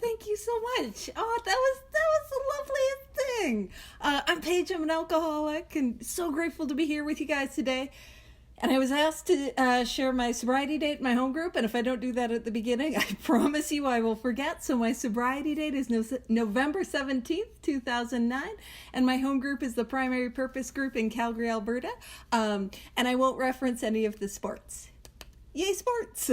thank you so much. Oh, that was the loveliest thing. I'm Paige. I'm an alcoholic, and so grateful to be here with you guys today. And I was asked to share my sobriety date in my home group, and if I don't do that at the beginning, I promise you I will forget. So my sobriety date is November 17th, 2009, and my home group is the Primary Purpose Group in Calgary, Alberta. And I won't reference any of the sports. Yay, sports!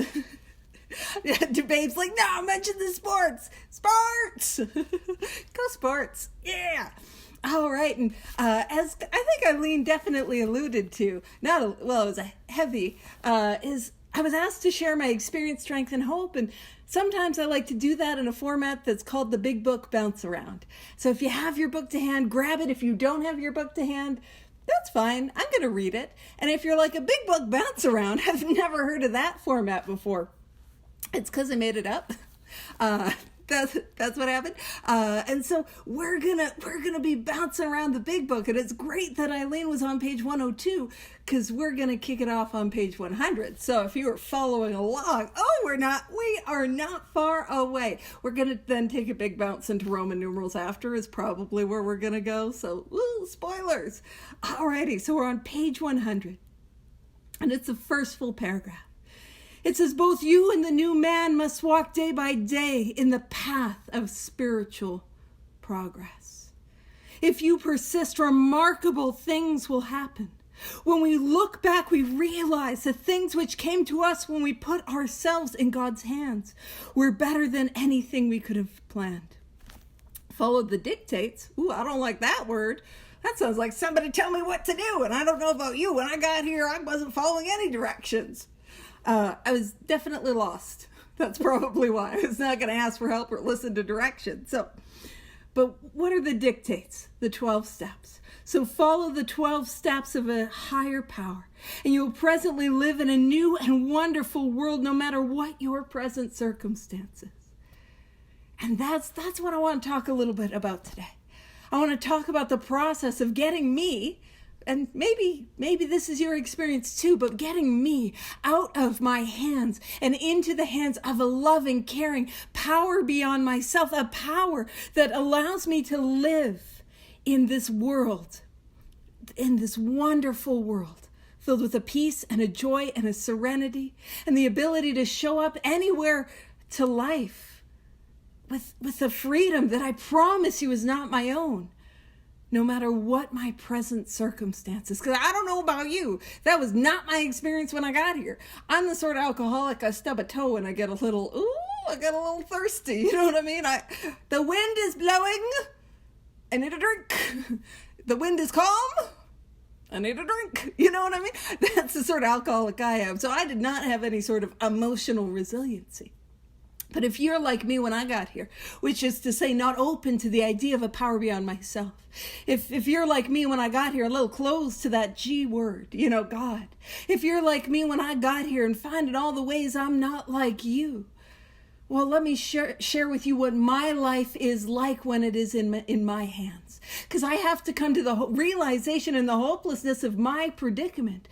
Babe's like, no, mention the sports! Sports! Go sports! Yeah! All right, and as I think Eileen definitely alluded to, it was a heavy, is I was asked to share my experience, strength, and hope, and sometimes I like to do that in a format that's called the Big Book Bounce Around. So if you have your book to hand, grab it. If you don't have your book to hand, that's fine. I'm going to read it. And if you're like a Big Book Bounce Around, I've never heard of that format before. It's because I made it up. That's what happened. And so we're gonna be bouncing around the big book, and it's great that Eileen was on page 102 because we're gonna kick it off on page 100. So if you were following along, we are not far away. We're gonna then take a big bounce into Roman numerals after is probably where we're gonna go. So spoilers. Alrighty, so we're on page 100, and it's the first full paragraph. It says, both you and the new man must walk day by day in the path of spiritual progress. If you persist, remarkable things will happen. When we look back, we realize the things which came to us when we put ourselves in God's hands were better than anything we could have planned. Followed the dictates. I don't like that word. That sounds like somebody tell me what to do, and I don't know about you. When I got here, I wasn't following any directions. I was definitely lost. That's probably why. I was not going to ask for help or listen to directions. But what are the dictates? The 12 steps. So follow the 12 steps of a higher power, and you will presently live in a new and wonderful world no matter what your present circumstances. And that's what I want to talk a little bit about today. I want to talk about the process of getting me, and maybe this is your experience too, but getting me out of my hands and into the hands of a loving, caring power beyond myself, a power that allows me to live in this world, in this wonderful world, filled with a peace and a joy and a serenity and the ability to show up anywhere to life with the freedom that I promise you is not my own. No matter what my present circumstances, because I don't know about you, that was not my experience when I got here. I'm the sort of alcoholic, I stub a toe and I get a little thirsty. You know what I mean? The wind is blowing, I need a drink. The wind is calm, I need a drink. You know what I mean? That's the sort of alcoholic I am. So I did not have any sort of emotional resiliency. But if you're like me when I got here, which is to say not open to the idea of a power beyond myself, if you're like me when I got here, a little close to that G word, God, if you're like me when I got here and find in all the ways I'm not like you, well, let me share with you what my life is like when it is in my hands. Because I have to come to the realization and the hopelessness of my predicament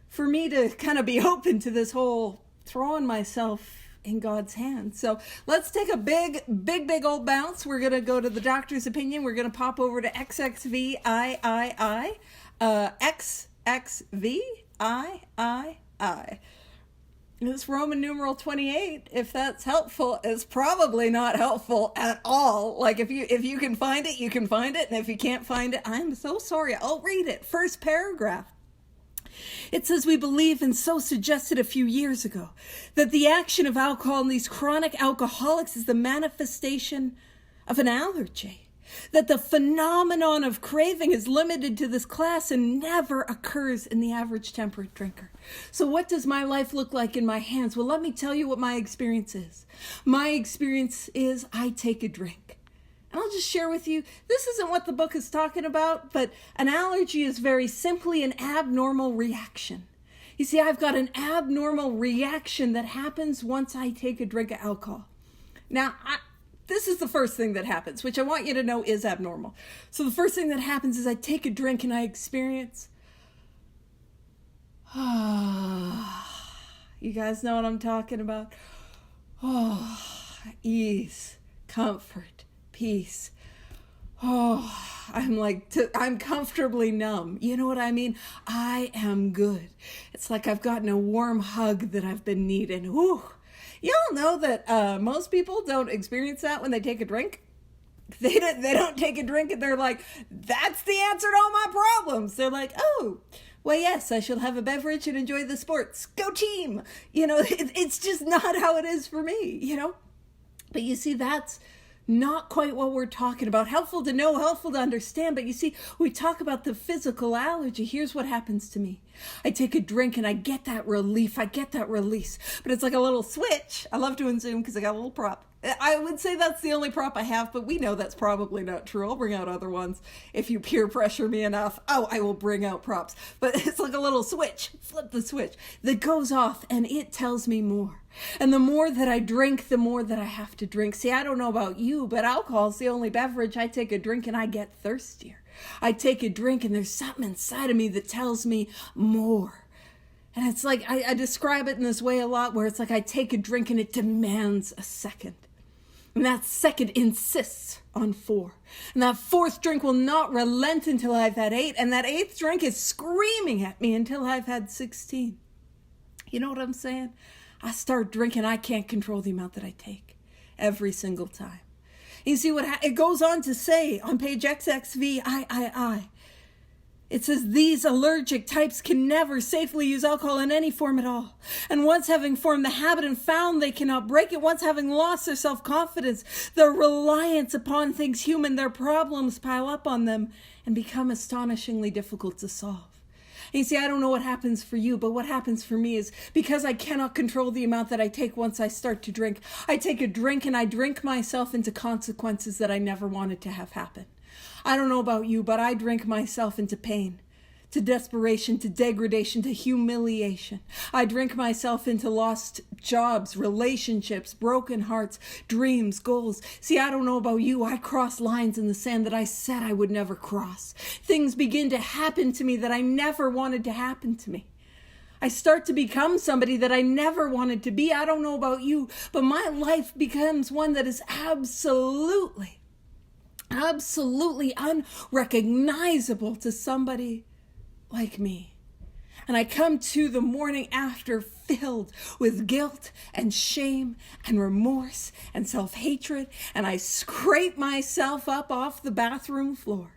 for me to kind of be open to this whole throwing myself in God's hands. So let's take a big old bounce. We're going to go to the doctor's opinion. We're going to pop over to XXVIII, XXVIII. This Roman numeral 28, if that's helpful, is probably not helpful at all. Like if you can find it, you can find it. And if you can't find it, I'm so sorry. I'll read it. First paragraph. It says, we believe, and so suggested a few years ago, that the action of alcohol in these chronic alcoholics is the manifestation of an allergy. That the phenomenon of craving is limited to this class and never occurs in the average temperate drinker. So what does my life look like in my hands? Well, let me tell you what my experience is. My experience is I take a drink. And I'll just share with you, this isn't what the book is talking about, but an allergy is very simply an abnormal reaction. You see, I've got an abnormal reaction that happens once I take a drink of alcohol. Now, this is the first thing that happens, which I want you to know is abnormal. So the first thing that happens is I take a drink and I experience, you guys know what I'm talking about? Ease, comfort, peace. Oh, I'm comfortably numb. You know what I mean? I am good. It's like I've gotten a warm hug that I've been needing. Whew. Y'all know that most people don't experience that when they take a drink. They don't take a drink and they're like, that's the answer to all my problems. They're like, oh, well, yes, I shall have a beverage and enjoy the sports. Go team. It's just not how it is for me, But you see, that's not quite what we're talking about. Helpful to know, helpful to understand. But you see, we talk about the physical allergy. Here's what happens to me. I take a drink and I get that relief. I get that release. But it's like a little switch. I love doing Zoom because I got a little prop. I would say that's the only prop I have, but we know that's probably not true. I'll bring out other ones. If you peer pressure me enough, I will bring out props. But it's like a little switch, flip the switch, that goes off and it tells me more. And the more that I drink, the more that I have to drink. See, I don't know about you, but alcohol is the only beverage I take a drink and I get thirstier. I take a drink and there's something inside of me that tells me more. And it's like, I describe it in this way a lot, where it's like I take a drink and it demands a second. And that second insists on 4. And that 4th drink will not relent until I've had 8. And that 8th drink is screaming at me until I've had 16. You know what I'm saying? I start drinking, I can't control the amount that I take every single time. You see what it goes on to say on page XXVIII. It says, these allergic types can never safely use alcohol in any form at all. And once having formed the habit and found they cannot break it, once having lost their self-confidence, their reliance upon things human, their problems pile up on them and become astonishingly difficult to solve. And you see, I don't know what happens for you, but what happens for me is because I cannot control the amount that I take once I start to drink, I take a drink and I drink myself into consequences that I never wanted to have happen. I don't know about you, but I drink myself into pain, to desperation, to degradation, to humiliation. I drink myself into lost jobs, relationships, broken hearts, dreams, goals. See, I don't know about you. I cross lines in the sand that I said I would never cross. Things begin to happen to me that I never wanted to happen to me. I start to become somebody that I never wanted to be. I don't know about you, but my life becomes one that is absolutely unrecognizable to somebody like me. And I come to the morning after filled with guilt and shame and remorse and self-hatred, and I scrape myself up off the bathroom floor.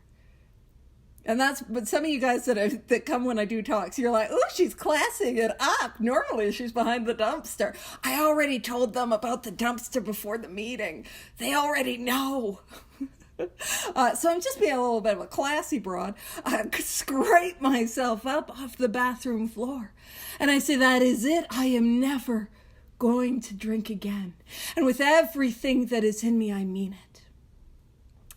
But some of you guys that come when I do talks, you're like, oh, she's classing it up. Normally she's behind the dumpster. I already told them about the dumpster before the meeting. They already know. So I'm just being a little bit of a classy broad. I scrape myself up off the bathroom floor. And I say, that is it. I am never going to drink again. And with everything that is in me, I mean it.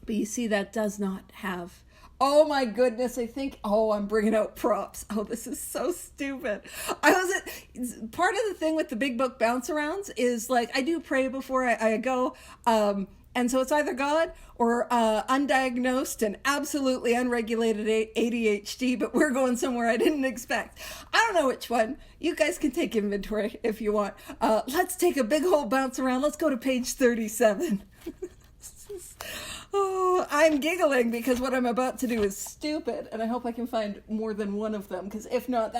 But you see, that does not have... Oh my goodness, I'm bringing out props. Oh, this is so stupid. Part of the thing with the Big Book bounce arounds is like, I do pray before I go. And so it's either God or undiagnosed and absolutely unregulated ADHD, but we're going somewhere I didn't expect. I don't know which one. You guys can take inventory if you want. Let's take a big old bounce around. Let's go to page 37. Oh, I'm giggling because what I'm about to do is stupid, and I hope I can find more than one of them, because if not,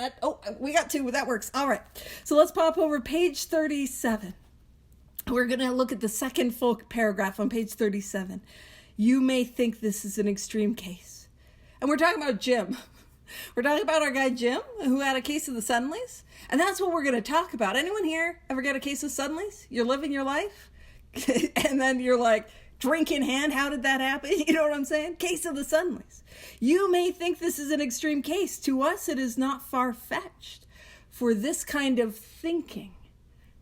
we got 2, that works. All right, so let's pop over page 37. We're going to look at the second full paragraph on page 37. You may think this is an extreme case. And we're talking about Jim. We're talking about our guy Jim, who had a case of the Suddenlies. And that's what we're going to talk about. Anyone here ever get a case of Suddenlies? You're living your life, and then you're like, drink in hand, how did that happen? You know what I'm saying? Case of the Suddenlies. You may think this is an extreme case. To us, it is not far-fetched. For this kind of thinking,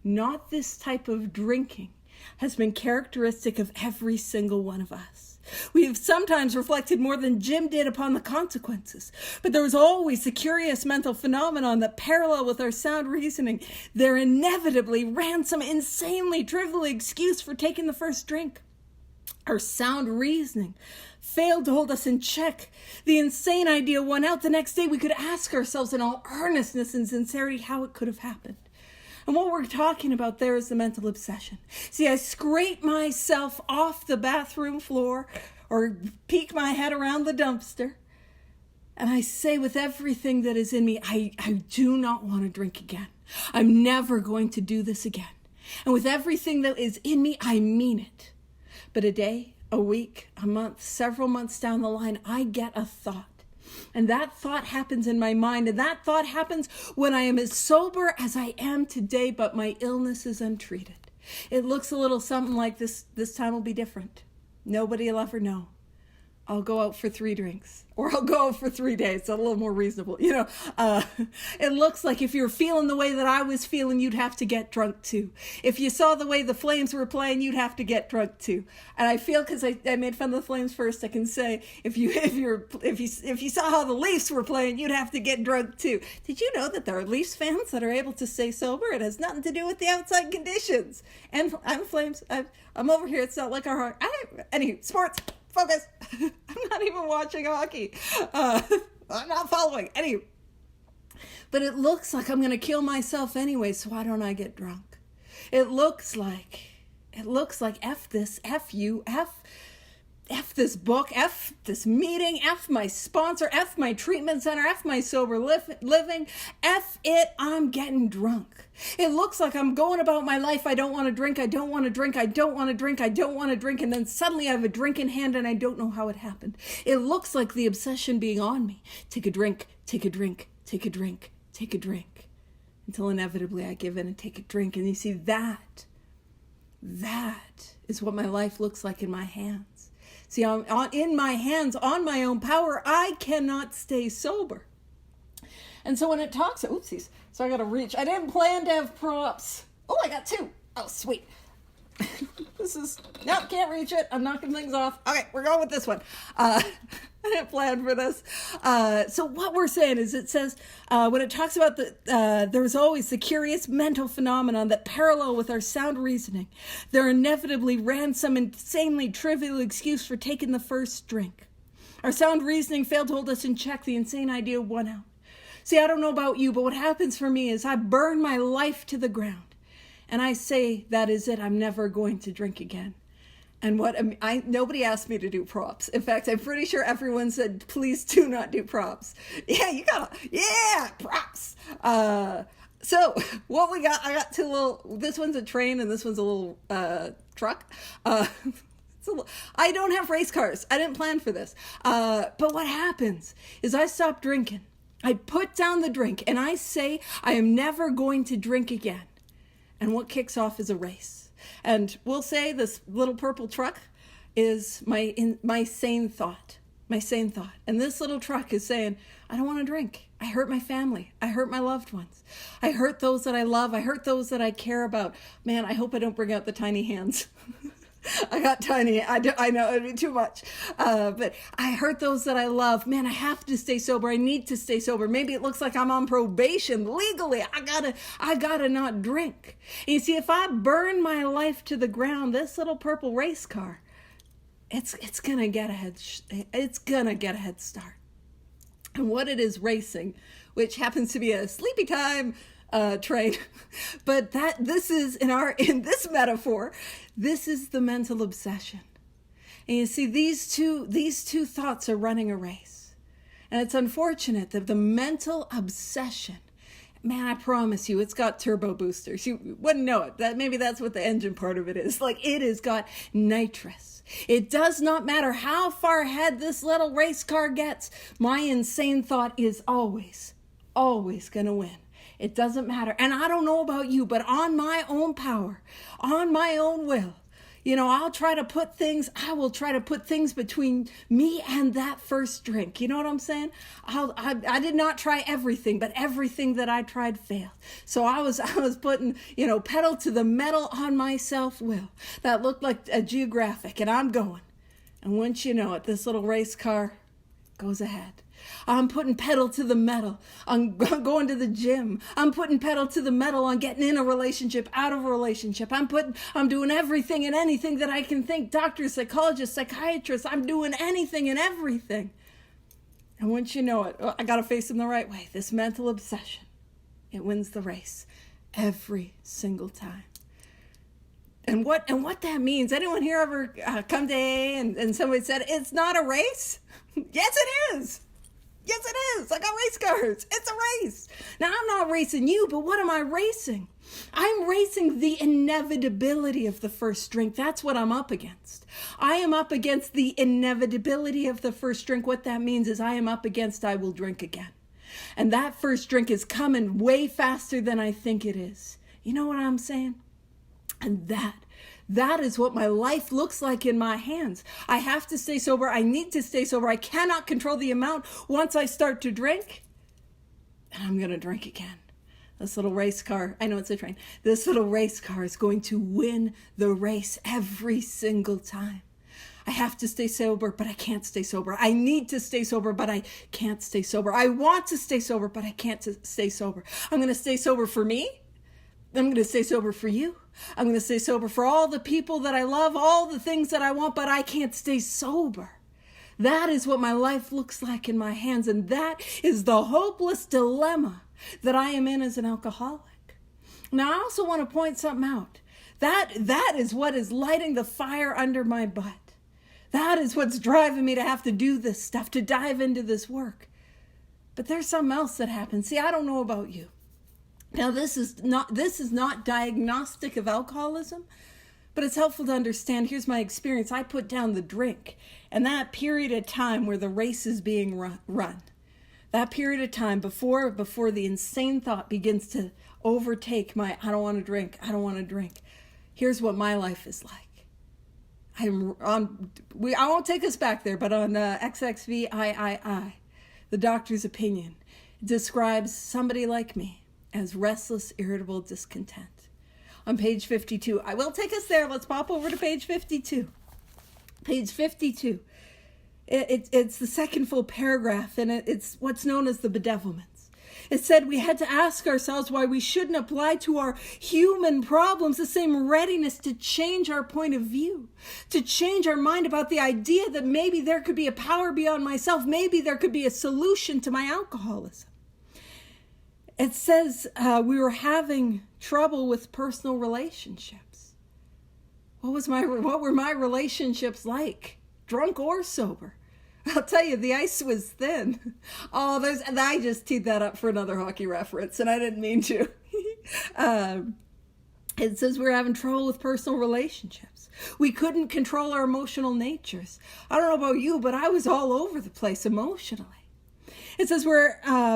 not this type of drinking, has been characteristic of every single one of us. We have sometimes reflected more than Jim did upon the consequences, but there was always the curious mental phenomenon that parallel with our sound reasoning, there inevitably ran some insanely trivial excuse for taking the first drink. Our sound reasoning failed to hold us in check. The insane idea won out. The next day we could ask ourselves in all earnestness and sincerity how it could have happened. And what we're talking about there is the mental obsession. See, I scrape myself off the bathroom floor or peek my head around the dumpster, and I say with everything that is in me, I do not want to drink again. I'm never going to do this again. And with everything that is in me, I mean it. But a day, a week, a month, several months down the line, I get a thought. And that thought happens in my mind. And that thought happens when I am as sober as I am today, but my illness is untreated. It looks a little something like this. This time will be different. Nobody will ever know. I'll go out for 3 drinks, or I'll go out for 3 days. It's a little more reasonable. It looks like if you're feeling the way that I was feeling, you'd have to get drunk too. If you saw the way the Flames were playing, you'd have to get drunk too. And I feel, because I made fun of the Flames first, I can say if you saw how the Leafs were playing, you'd have to get drunk too. Did you know that there are Leafs fans that are able to stay sober? It has nothing to do with the outside conditions. And I'm Flames. I'm over here. It's not like our heart. Anyway, sports. Focus. I'm not even watching hockey. I'm not following. Anyway. But it looks like I'm going to kill myself anyway, so why don't I get drunk? It looks like F this, F you, F this book, F this meeting, F my sponsor, F my treatment center, F my sober living, F it, I'm getting drunk. It looks like I'm going about my life. I don't want to drink. I don't want to drink. I don't want to drink. I don't want to drink. And then suddenly I have a drink in hand and I don't know how it happened. It looks like the obsession being on me. Take a drink, take a drink, take a drink, take a drink. Until inevitably I give in and take a drink. And you see, that is what my life looks like in my hands. See, in my hands, on my own power, I cannot stay sober. And so when it talks, oopsies, so I got to reach. I didn't plan to have props. Oh, I got 2. Oh, sweet. Nope, can't reach it. I'm knocking things off. Okay, we're going with this one. I didn't plan for this. So what we're saying is, it says, when it talks about there's always the curious mental phenomenon that parallel with our sound reasoning. There inevitably ran some insanely trivial excuse for taking the first drink. Our sound reasoning failed to hold us in check. The insane idea won out. See, I don't know about you, but what happens for me is I burn my life to the ground. And I say, that is it. I'm never going to drink again. And nobody asked me to do props. In fact, I'm pretty sure everyone said, please do not do props. Yeah, props. So what we got, I got 2 this one's a train and this one's a little truck. I don't have race cars. I didn't plan for this. But what happens is I stop drinking. I put down the drink and I say, I am never going to drink again. And what kicks off is a race. And we'll say this little purple truck is my sane thought. My sane thought. And this little truck is saying, I don't want to drink. I hurt my family. I hurt my loved ones. I hurt those that I love. I hurt those that I care about. Man, I hope I don't bring out the tiny hands. I got tiny. I know it'd be too much. But I hurt those that I love. Man, I have to stay sober. I need to stay sober. Maybe it looks like I'm on probation legally. I gotta not drink. And you see, if I burn my life to the ground, this little purple race car, it's gonna get a head start. And what it is racing, which happens to be a sleepy time train, but this is in this metaphor, this is the mental obsession. And you see, these two thoughts are running a race, and it's unfortunate that the mental obsession, man, I promise you, it's got turbo boosters. You wouldn't know it. Maybe that's what the engine part of it is. Like, it has got nitrous. It does not matter how far ahead this little race car gets. My insane thought is always gonna win. It doesn't matter. And I don't know about you, but on my own power, on my own will, I will try to put things between me and that first drink. You know what I'm saying? I did not try everything, but everything that I tried failed. So I was putting, pedal to the metal on my self-will. That looked like a geographic, and I'm going. And once you know it, this little race car goes ahead. I'm putting pedal to the metal on going to the gym. I'm putting pedal to the metal on getting in a relationship, out of a relationship. I'm doing everything and anything that I can think. Doctors, psychologists, psychiatrists. I'm doing anything and everything. And once you know it, I got to face them the right way. This mental obsession, it wins the race. every single time. And what that means, anyone here ever come to AA and somebody said, it's not a race? Yes, it is. Yes, it is. I got race cars. It's a race. Now, I'm not racing you, but what am I racing? I'm racing the inevitability of the first drink. That's what I'm up against. I am up against the inevitability of the first drink. What that means is I am up against I will drink again. And that first drink is coming way faster than I think it is. You know what I'm saying? And that is what my life looks like in my hands. I have to stay sober. I need to stay sober. I cannot control the amount. Once I start to drink, and I'm going to drink again. This little race car, I know it's a train. This little race car is going to win the race every single time. I have to stay sober, but I can't stay sober. I need to stay sober, but I can't stay sober. I want to stay sober, but I can't stay sober. I'm going to stay sober for me. I'm going to stay sober for you. I'm going to stay sober for all the people that I love, all the things that I want, but I can't stay sober. That is what my life looks like in my hands, and that is the hopeless dilemma that I am in as an alcoholic. Now, I also want to point something out. That is what is lighting the fire under my butt. That is what's driving me to have to do this stuff, to dive into this work. But there's something else that happens. See, I don't know about you. Now, this is not diagnostic of alcoholism, but it's helpful to understand. Here's my experience. I put down the drink, and that period of time where the race is being run, that period of time before the insane thought begins to overtake my, I don't want to drink. Here's what my life is like. I won't take us back there, but on XXVIII, the doctor's opinion describes somebody like me as restless, irritable, discontent. On page 52, I will take us there. Let's pop over to page 52. Page 52. It's the second full paragraph, and it's what's known as the bedevilments. It said we had to ask ourselves why we shouldn't apply to our human problems the same readiness to change our point of view, to change our mind about the idea that maybe there could be a power beyond myself, maybe there could be a solution to my alcoholism. It says we were having trouble with personal relationships. What were my relationships like, drunk or sober? I'll tell you, the ice was thin. I just teed that up for another hockey reference, and I didn't mean to. It says we're having trouble with personal relationships. We couldn't control our emotional natures. I don't know about you, but I was all over the place emotionally. It says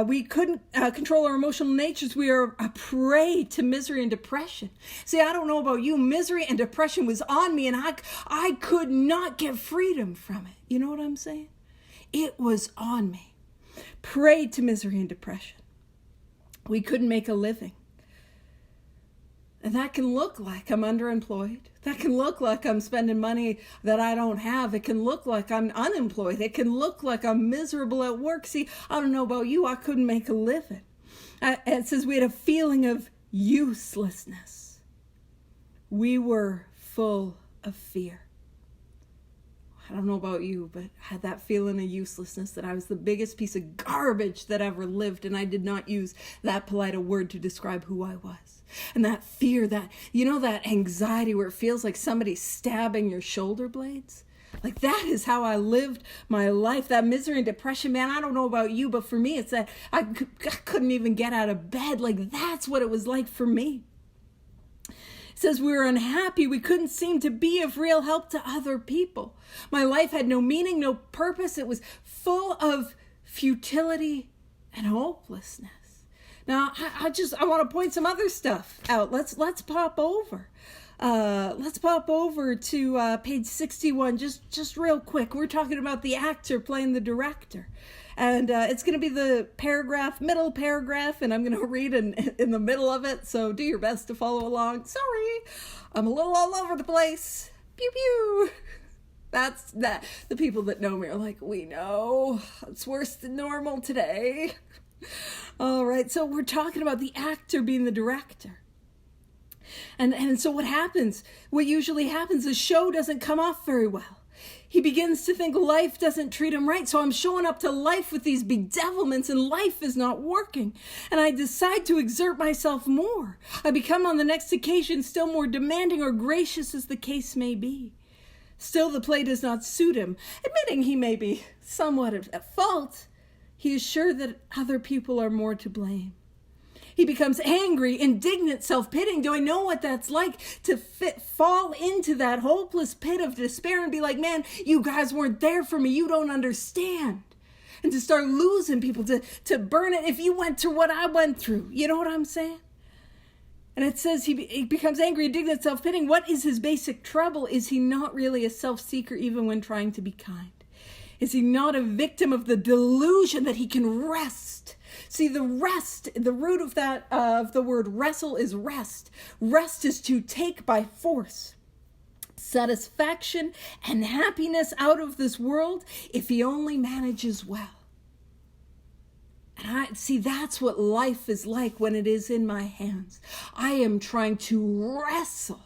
we couldn't control our emotional natures. We are a prey to misery and depression. See, I don't know about you. Misery and depression was on me, and I could not get freedom from it. You know what I'm saying? It was on me. Prey to misery and depression. We couldn't make a living. And that can look like I'm underemployed. That can look like I'm spending money that I don't have. It can look like I'm unemployed. It can look like I'm miserable at work. See, I don't know about you. I couldn't make a living. It says we had a feeling of uselessness. We were full of fear. I don't know about you, but I had that feeling of uselessness, that I was the biggest piece of garbage that ever lived, and I did not use that polite a word to describe who I was. And that fear, that anxiety where it feels like somebody's stabbing your shoulder blades. Like, that is how I lived my life. That misery and depression, man, I don't know about you, but for me, it's that I couldn't even get out of bed. Like, that's what it was like for me. It says we were unhappy. We couldn't seem to be of real help to other people. My life had no meaning, no purpose. It was full of futility and hopelessness. Now, I want to point some other stuff out. Let's pop over. Let's pop over to page 61, just real quick. We're talking about the actor playing the director. And it's going to be the middle paragraph, and I'm going to read in the middle of it, so do your best to follow along. Sorry, I'm a little all over the place. Pew, pew. That's that. The people that know me are like, we know. It's worse than normal today. All right, so we're talking about the actor being the director. And so what usually happens, the show doesn't come off very well. He begins to think life doesn't treat him right. So I'm showing up to life with these bedevilments and life is not working. And I decide to exert myself more. I become on the next occasion still more demanding or gracious as the case may be. Still the play does not suit him. Admitting he may be somewhat at fault, he is sure that other people are more to blame. He becomes angry, indignant, self-pitying. Do I know what that's like to fall into that hopeless pit of despair and be like, man, you guys weren't there for me. You don't understand. And to start losing people, to burn it if you went through what I went through. You know what I'm saying? And it says he becomes angry, indignant, self-pitying. What is his basic trouble? Is he not really a self-seeker even when trying to be kind? Is he not a victim of the delusion that he can rest? See, the root of the word wrestle is rest. Rest is to take by force satisfaction and happiness out of this world if he only manages well. And that's what life is like when it is in my hands. I am trying to wrestle.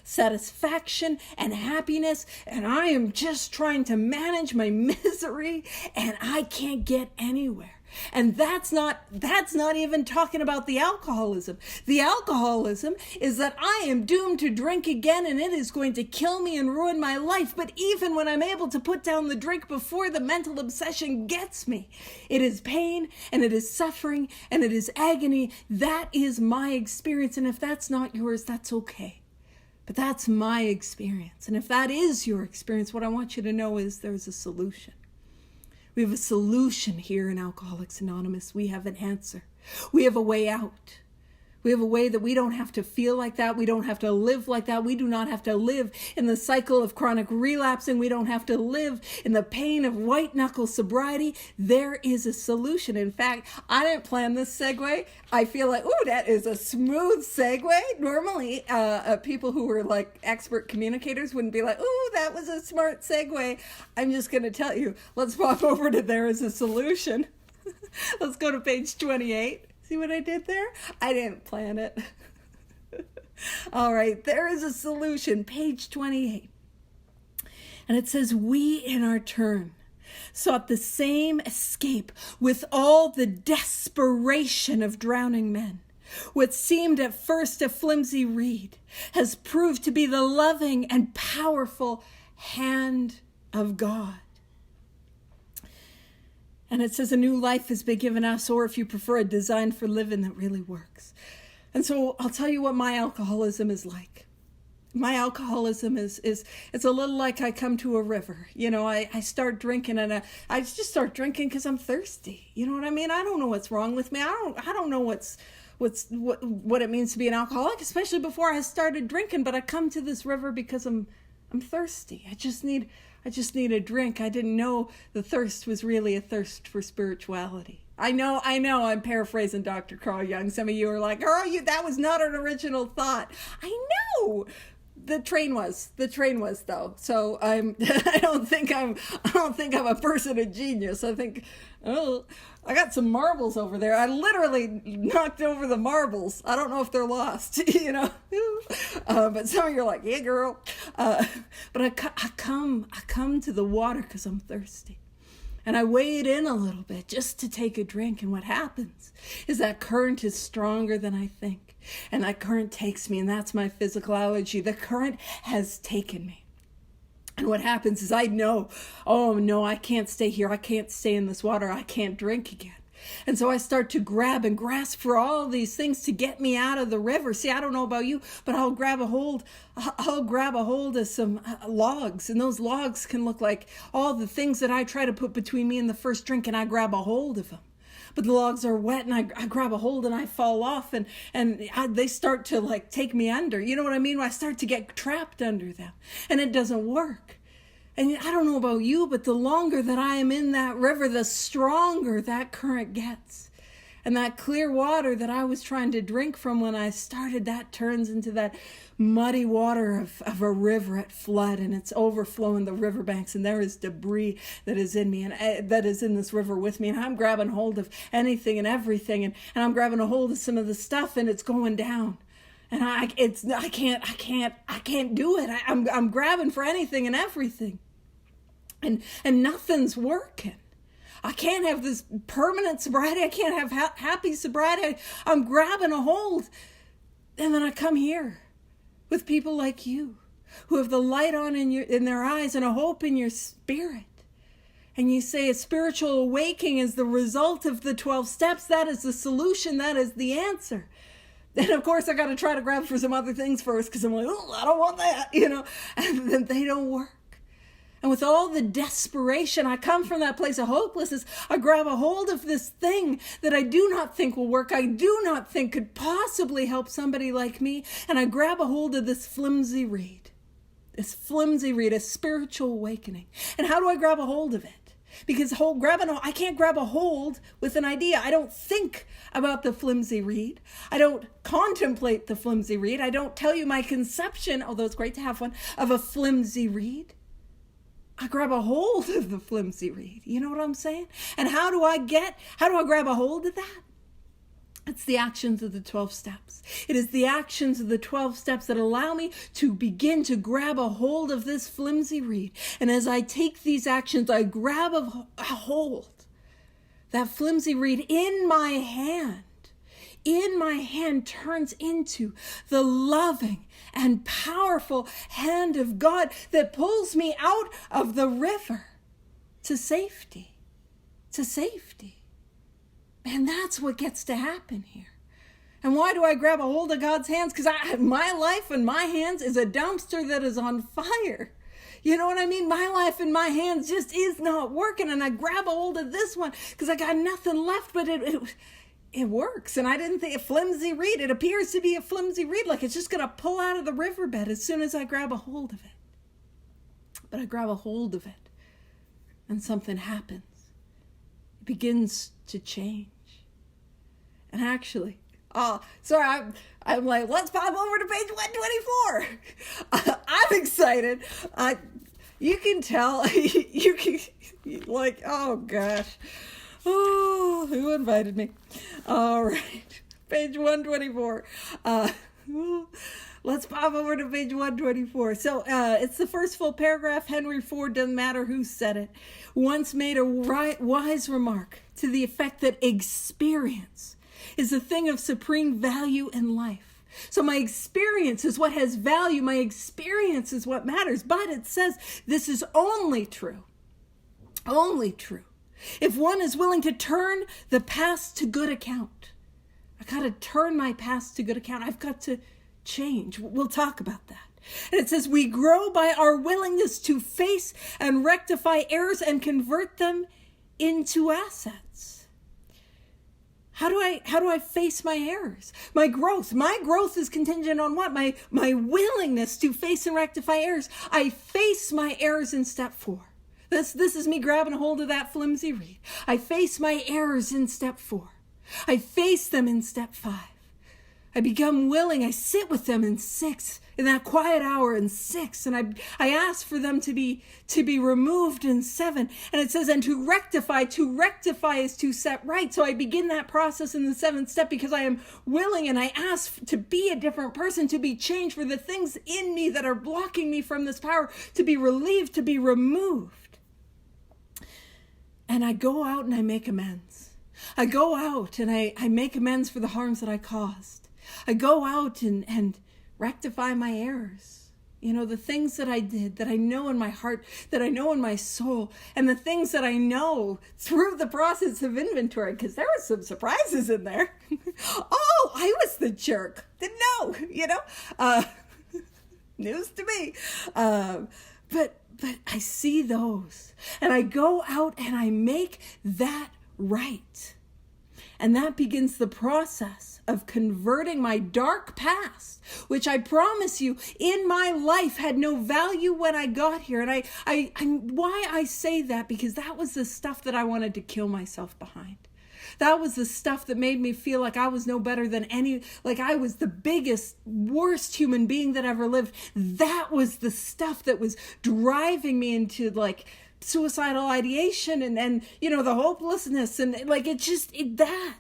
Satisfaction and happiness, and I am just trying to manage my misery, and I can't get anywhere. And that's not even talking about the alcoholism. The alcoholism is that I am doomed to drink again and it is going to kill me and ruin my life. But even when I'm able to put down the drink before the mental obsession gets me, it is pain and it is suffering and it is agony. That is my experience. And if that's not yours, that's okay. But that's my experience. And if that is your experience, what I want you to know is there's a solution. We have a solution here in Alcoholics Anonymous. We have an answer. We have a way out. We have a way that we don't have to feel like that. We don't have to live like that. We do not have to live in the cycle of chronic relapsing. We don't have to live in the pain of white knuckle sobriety. There is a solution. In fact, I didn't plan this segue. I feel like, ooh, that is a smooth segue. Normally, people who were like expert communicators wouldn't be like, ooh, that was a smart segue. I'm just going to tell you, let's pop over to there is a solution. Let's go to page 28. See what I did there? I didn't plan it. All right, there is a solution, page 28. And it says, we in our turn sought the same escape with all the desperation of drowning men. What seemed at first a flimsy reed has proved to be the loving and powerful hand of God. And it says a new life has been given us, or if you prefer, a design for living that really works. And so I'll tell you what my alcoholism is like. My alcoholism is it's a little like I come to a river. You know, I start drinking and I just start drinking because I'm thirsty. You know what I mean? I don't know what's wrong with me. I don't know what it means to be an alcoholic, especially before I started drinking. But I come to this river because I'm thirsty. I just need a drink. I didn't know the thirst was really a thirst for spirituality. I know, I'm paraphrasing Dr. Carl Jung. Some of you are like, girl, that was not an original thought. I know. The train was though. So I don't think I'm a person of genius. I think, I got some marbles over there. I literally knocked over the marbles. I don't know if they're lost, you know. But some of you are like, yeah, girl. But I come to the water because I'm thirsty. And I wade in a little bit just to take a drink. And what happens is that current is stronger than I think. And that current takes me, and that's my physicalology. The current has taken me. And what happens is I know, oh no, I can't stay here. I can't stay in this water. I can't drink again. And so I start to grab and grasp for all these things to get me out of the river. See, I don't know about you, but I'll grab a hold of some logs. And those logs can look like all the things that I try to put between me and the first drink, and I grab a hold of them. But the logs are wet, and I grab a hold and I fall off, and they start to like take me under. You know what I mean? I start to get trapped under them, and it doesn't work. And I don't know about you, but the longer that I am in that river, the stronger that current gets. And that clear water that I was trying to drink from when I started, that turns into that muddy water of a river at flood, and it's overflowing the riverbanks, and there is debris that is in me, and that is in this river with me, and I'm grabbing hold of anything and everything, and I'm grabbing a hold of some of the stuff, and it's going down. And I can't do it. I'm grabbing for anything and everything. And nothing's working. I can't have this permanent sobriety. I can't have happy sobriety. I'm grabbing a hold. And then I come here with people like you who have the light on in their eyes and a hope in your spirit. And you say a spiritual awakening is the result of the 12 steps. That is the solution. That is the answer. And of course, I got to try to grab for some other things first because I'm like, oh, I don't want that, and then they don't work. And with all the desperation, I come from that place of hopelessness. I grab a hold of this thing that I do not think will work. I do not think could possibly help somebody like me. And I grab a hold of this flimsy reed, a spiritual awakening. And how do I grab a hold of it? Because I can't grab a hold with an idea. I don't think about the flimsy reed. I don't contemplate the flimsy reed. I don't tell you my conception, although it's great to have one, of a flimsy reed. I grab a hold of the flimsy reed. You know what I'm saying? And how do I grab a hold of that? It's the actions of the 12 steps. It is the actions of the 12 steps that allow me to begin to grab a hold of this flimsy reed. And as I take these actions, I grab a hold. That flimsy reed in my hand turns into the loving and powerful hand of God that pulls me out of the river to safety. And that's what gets to happen here. And why do I grab a hold of God's hands? Because my life in my hands is a dumpster that is on fire. You know what I mean? My life in my hands just is not working. And I grab a hold of this one because I got nothing left, but it works. And I didn't think a flimsy reed. It appears to be a flimsy reed, like it's just going to pull out of the riverbed as soon as I grab a hold of it. But I grab a hold of it and something happens. It begins to change. And actually, I'm like, let's pop over to page 124. I'm excited. You can tell, oh gosh. Oh, who invited me? All right, page 124. Let's pop over to page 124. So it's the first full paragraph. Henry Ford, doesn't matter who said it, once made a wise remark to the effect that experience is a thing of supreme value in life. So my experience is what has value. My experience is what matters. But it says this is only true if one is willing to turn the past to good account. I got to turn my past to good account. I've got to change. We'll talk about that. And it says we grow by our willingness to face and rectify errors and convert them into assets. How do I face my errors? My growth is contingent on what? My willingness to face and rectify errors. I face my errors in step 4. This is me grabbing a hold of that flimsy reed. I face my errors in step 4. I face them in step 5. I become willing. I sit with them in 6, in that quiet hour in 6. And I ask for them to be removed in 7. And it says, and to rectify is to set right. So I begin that process in the 7th step because I am willing and I ask to be a different person, to be changed, for the things in me that are blocking me from this power to be relieved, to be removed. And I go out and I make amends. I go out and I make amends for the harms that I caused. I go out and rectify my errors. You know, the things that I did, that I know in my heart, that I know in my soul, and the things that I know through the process of inventory, because there were some surprises in there. Oh, I was the jerk. Didn't know, news to me. But I see those, and I go out and I make that right. And that begins the process of converting my dark past, which I promise you in my life had no value when I got here. And why I say that, because that was the stuff that I wanted to kill myself behind. That was the stuff that made me feel like I was no better than like I was the biggest, worst human being that ever lived. That was the stuff that was driving me into like suicidal ideation and the hopelessness and like that.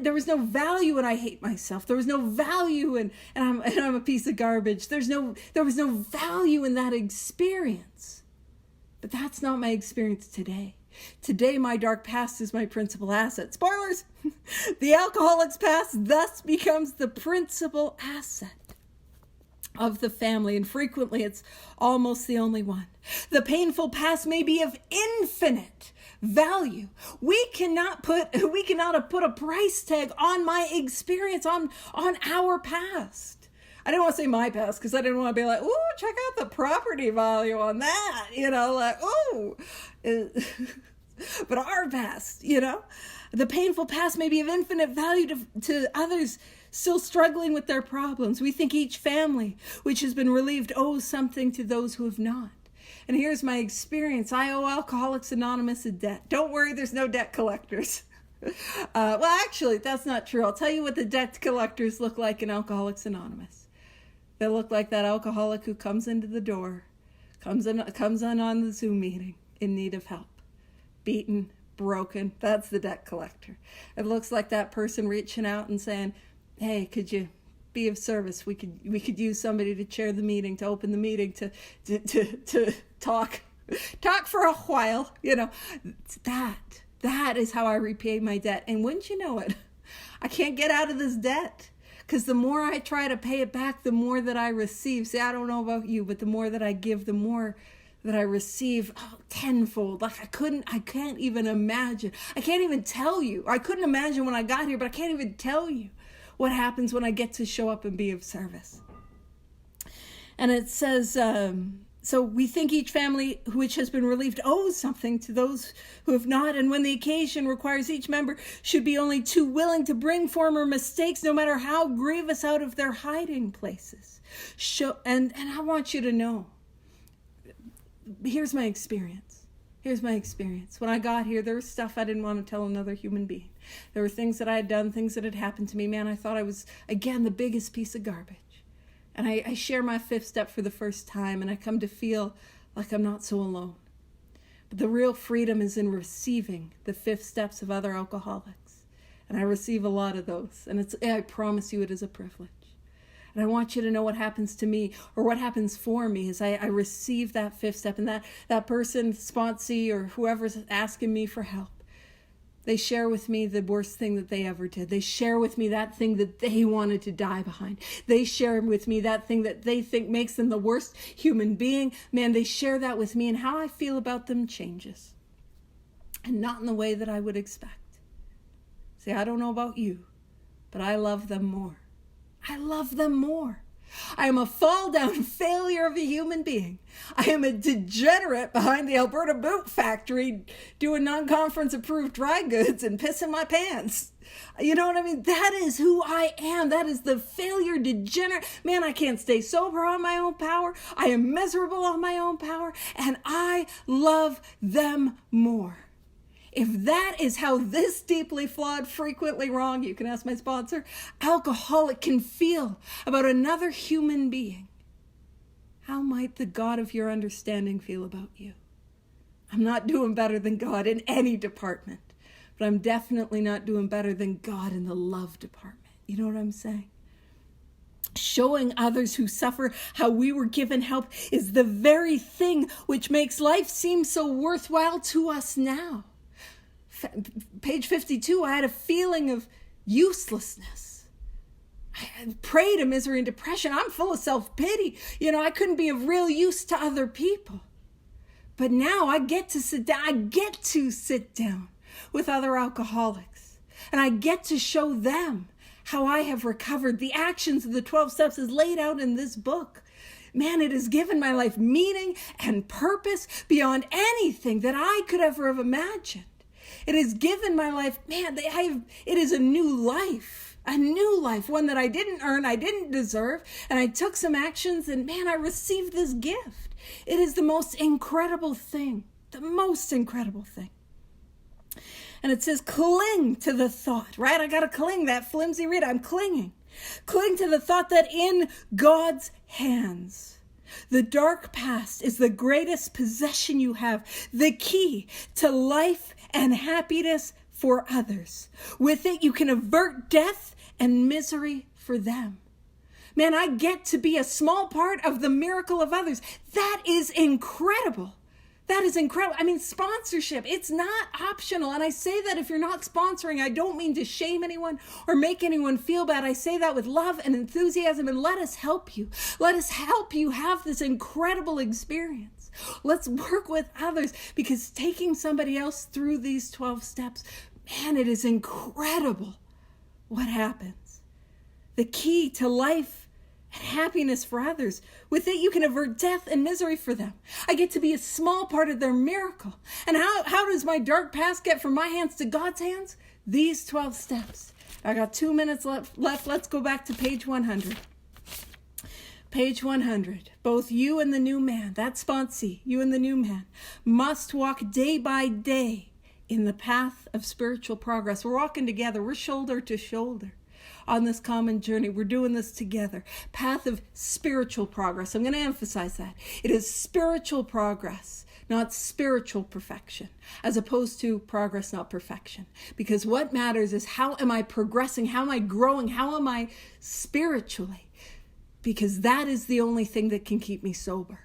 There was no value in I hate myself. There was no value in and I'm a piece of garbage. There was no value in that experience. But that's not my experience today. Today, my dark past is my principal asset. Spoilers! The alcoholic's past thus becomes the principal asset of the family, and frequently it's almost the only one. The painful past may be of infinite value. We cannot put a price tag on my experience, on our past. I didn't want to say my past because I didn't want to be like, ooh, check out the property value on that, like, ooh. But our past, the painful past may be of infinite value to others still struggling with their problems. We think each family which has been relieved owes something to those who have not. And here's my experience. I owe Alcoholics Anonymous a debt. Don't worry, there's no debt collectors. Well, actually, that's not true. I'll tell you what the debt collectors look like in Alcoholics Anonymous. They look like that alcoholic who comes into the door, comes in on the Zoom meeting in need of help, beaten, broken. That's the debt collector. It looks like that person reaching out and saying, hey, could you be of service? We could use somebody to chair the meeting, to open the meeting, to talk for a while. That is how I repay my debt. And wouldn't you know it, I can't get out of this debt. Because the more I try to pay it back, the more that I receive. See, I don't know about you, but the more that I give, the more that I receive tenfold. Like I can't even imagine. I can't even tell you. I couldn't imagine when I got here, but I can't even tell you what happens when I get to show up and be of service. And it says, so we think each family which has been relieved owes something to those who have not, and when the occasion requires, each member should be only too willing to bring former mistakes, no matter how grievous, out of their hiding places. And I want you to know, here's my experience. When I got here, there was stuff I didn't want to tell another human being. There were things that I had done, things that had happened to me. Man, I thought I was, again, the biggest piece of garbage. And I share my fifth step for the first time, and I come to feel like I'm not so alone. But the real freedom is in receiving the fifth steps of other alcoholics. And I receive a lot of those. And I promise you it is a privilege. And I want you to know what happens to me, or what happens for me, is I receive that fifth step, and that person, sponsee, or whoever's asking me for help, they share with me the worst thing that they ever did. They share with me that thing that they wanted to die behind. They share with me that thing that they think makes them the worst human being. Man, they share that with me, and how I feel about them changes. And not in the way that I would expect. See, I don't know about you, but I love them more. I love them more. I am a fall-down failure of a human being. I am a degenerate behind the Alberta Boot Factory doing non-conference approved dry goods and pissing my pants. You know what I mean? That is who I am. That is the failure degenerate. Man, I can't stay sober on my own power. I am miserable on my own power. And I love them more. If that is how this deeply flawed, frequently wrong, you can ask my sponsor, alcoholic can feel about another human being, how might the God of your understanding feel about you? I'm not doing better than God in any department, but I'm definitely not doing better than God in the love department. You know what I'm saying? Showing others who suffer how we were given help is the very thing which makes life seem so worthwhile to us now. Page 52, I had a feeling of uselessness. I had prey to misery and depression. I'm full of self-pity. I couldn't be of real use to other people. But now I get to sit down with other alcoholics. And I get to show them how I have recovered. The actions of the 12 steps is laid out in this book. Man, it has given my life meaning and purpose beyond anything that I could ever have imagined. It has given my life, man, it is a new life, one that I didn't earn, I didn't deserve, and I took some actions, and man, I received this gift. It is the most incredible thing, And it says cling to the thought, right? I got to cling, that flimsy reed. I'm clinging. Cling to the thought that in God's hands, the dark past is the greatest possession you have, the key to life and happiness for others. With it, you can avert death and misery for them. Man, I get to be a small part of the miracle of others. That is incredible. That is incredible. I mean, sponsorship, it's not optional. And I say that if you're not sponsoring, I don't mean to shame anyone or make anyone feel bad. I say that with love and enthusiasm, and let us help you. Let us help you have this incredible experience. Let's work with others, because taking somebody else through these 12 steps, man, it is incredible what happens. The key to life and happiness for others. With it, you can avert death and misery for them. I get to be a small part of their miracle. And how does my dark past get from my hands to God's hands? These 12 steps. I got 2 minutes left. Let's go back to page 100. Page 100. Both you and the new man, that sponsee, you and the new man, must walk day by day in the path of spiritual progress. We're walking together. We're shoulder to shoulder on this common journey. We're doing this together. Path of spiritual progress. I'm going to emphasize that. It is spiritual progress, not spiritual perfection, as opposed to progress, not perfection. Because what matters is, how am I progressing? How am I growing? How am I spiritually? Because that is the only thing that can keep me sober.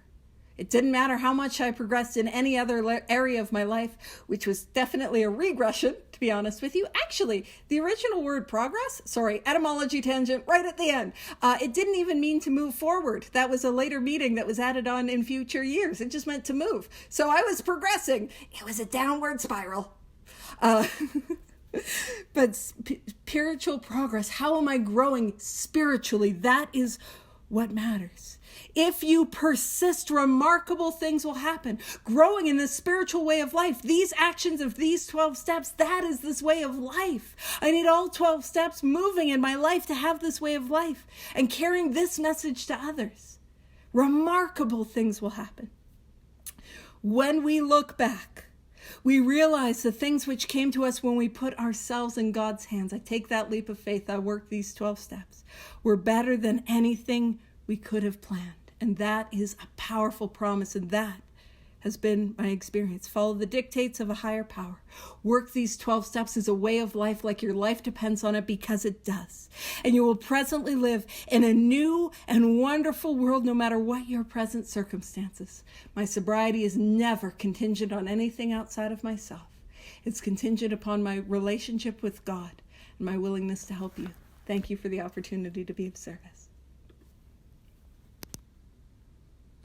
It didn't matter how much I progressed in any other area of my life, which was definitely a regression, to be honest with you. Actually, the original word progress, etymology tangent right at the end. It didn't even mean to move forward. That was a later meaning that was added on in future years. It just meant to move. So I was progressing. It was a downward spiral. But spiritual progress, how am I growing spiritually? That is what matters. If you persist, remarkable things will happen. Growing in this spiritual way of life, these actions of these 12 steps, that is this way of life. I need all 12 steps moving in my life to have this way of life and carrying this message to others. Remarkable things will happen. When we look back, we realize the things which came to us when we put ourselves in God's hands. I take that leap of faith. I work these 12 steps. We're better than anything we could have planned. And that is a powerful promise. And that has been my experience. Follow the dictates of a higher power. Work these 12 steps as a way of life, like your life depends on it, because it does. And you will presently live in a new and wonderful world, no matter what your present circumstances. My sobriety is never contingent on anything outside of myself. It's contingent upon my relationship with God and my willingness to help you. Thank you for the opportunity to be of service.